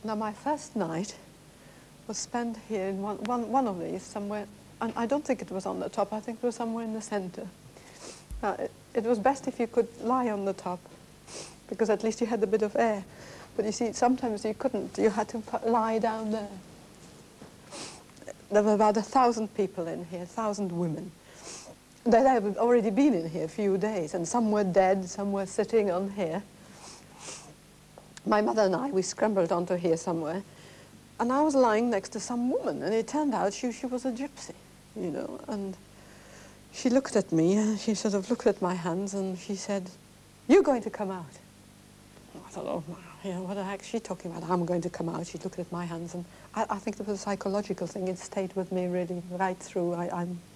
Now, my first night was spent here in one of these, somewhere, and I don't think it was on the top, I think it was somewhere in the center. It was best if you could lie on the top, because at least you had a bit of air. But you see, sometimes you couldn't, you had to lie down there. There were about 1,000 people in here, 1,000 women. They had already been in here a few days, and some were dead, some were sitting on here. My mother and I, we scrambled onto here somewhere, and I was lying next to some woman, and it turned out she was a gypsy, you know, and she looked at me, and she sort of looked at my hands, and she said, "You're going to come out." I thought, oh, you know, what the heck is she talking about? I'm going to come out. She looked at my hands, and I think it was a psychological thing. It stayed with me really right through.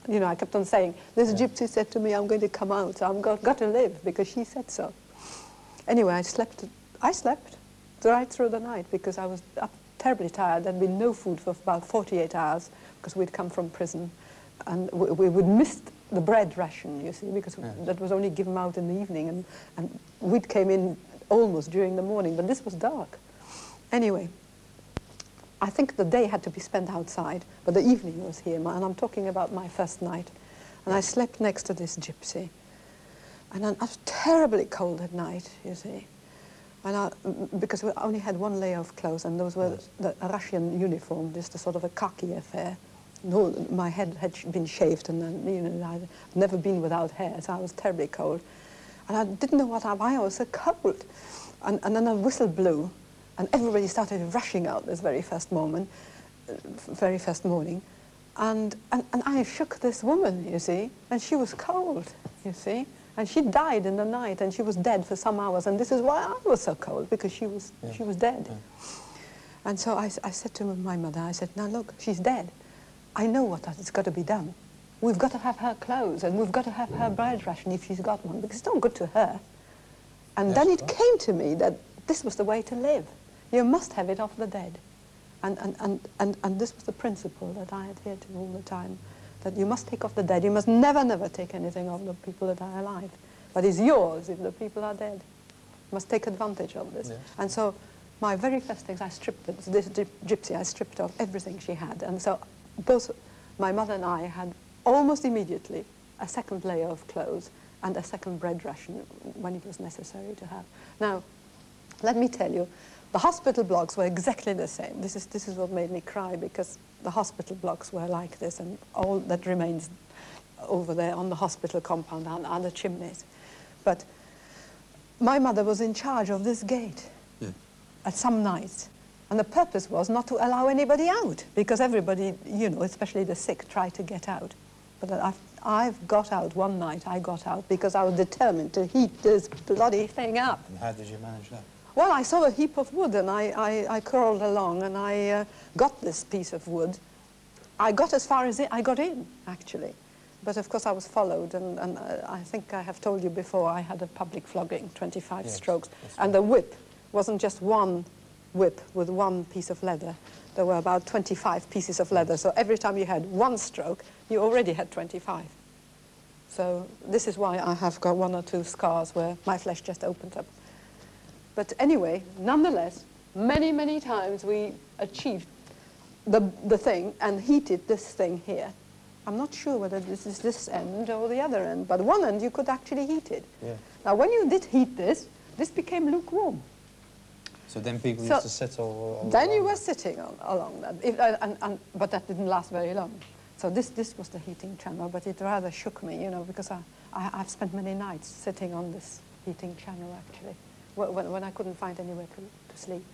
You know, I kept on saying, this gypsy said to me, I'm going to come out, so I've got to live, because she said so. Anyway, I slept right through the night, because I was terribly tired. There'd been no food for about 48 hours, because we'd come from prison, and we would miss the bread ration, you see, because that was only given out in the evening, and we'd came in almost during the morning, but this was dark. Anyway, I think the day had to be spent outside, but the evening was here, and I'm talking about my first night. And I slept next to this gypsy. And I was terribly cold at night, you see. And because we only had one layer of clothes, and those were the Russian uniform, just a sort of a khaki affair. No, my head had been shaved, and then, you know, I'd never been without hair, so I was terribly cold. And I didn't know why I was so cold. And then a whistle blew, and everybody started rushing out this very first morning. And I shook this woman, you see, and she was cold, you see. And she died in the night, and she was dead for some hours, and this is why I was so cold, because she was dead. And so I said to my mother, I said, now look, she's dead. I know what has got to be done. We've got to have her clothes, and we've got to have her bread ration if she's got one, because it's not good to her. And then it came to me that this was the way to live. You must have it off the dead. And this was the principle that I adhered to all the time, that you must take off the dead. You must never, never take anything off the people that are alive. But it's yours if the people are dead. You must take advantage of this. Yes. And so my very first things, I stripped this gypsy, I stripped off everything she had. And so both my mother and I had almost immediately a second layer of clothes and a second bread ration when it was necessary to have. Now, let me tell you, the hospital blocks were exactly the same. This is what made me cry, because the hospital blocks were like this, and all that remains over there on the hospital compound are the chimneys. But my mother was in charge of this gate at some nights. And the purpose was not to allow anybody out, because everybody, you know, especially the sick, tried to get out. But I've got out one night, I got out, because I was determined to heat this bloody thing up. And how did you manage that? Well, I saw a heap of wood, and I crawled along, and I got this piece of wood. I got as far as I got in, actually. But of course I was followed, and I think I have told you before, I had a public flogging, 25 strokes. And the whip wasn't just one whip with one piece of leather. There were about 25 pieces of leather, so every time you had one stroke, you already had 25. So this is why I have got 1 or 2 scars where my flesh just opened up. But anyway, nonetheless, many, many times we achieved the thing and heated this thing here. I'm not sure whether this is this end or the other end, but one end you could actually heat it. Yeah. Now, when you did heat this became lukewarm. So then people used to sit all then you were sitting along that, but that didn't last very long. So this was the heating channel, but it rather shook me, you know, because I've spent many nights sitting on this heating channel, actually, when I couldn't find anywhere to sleep.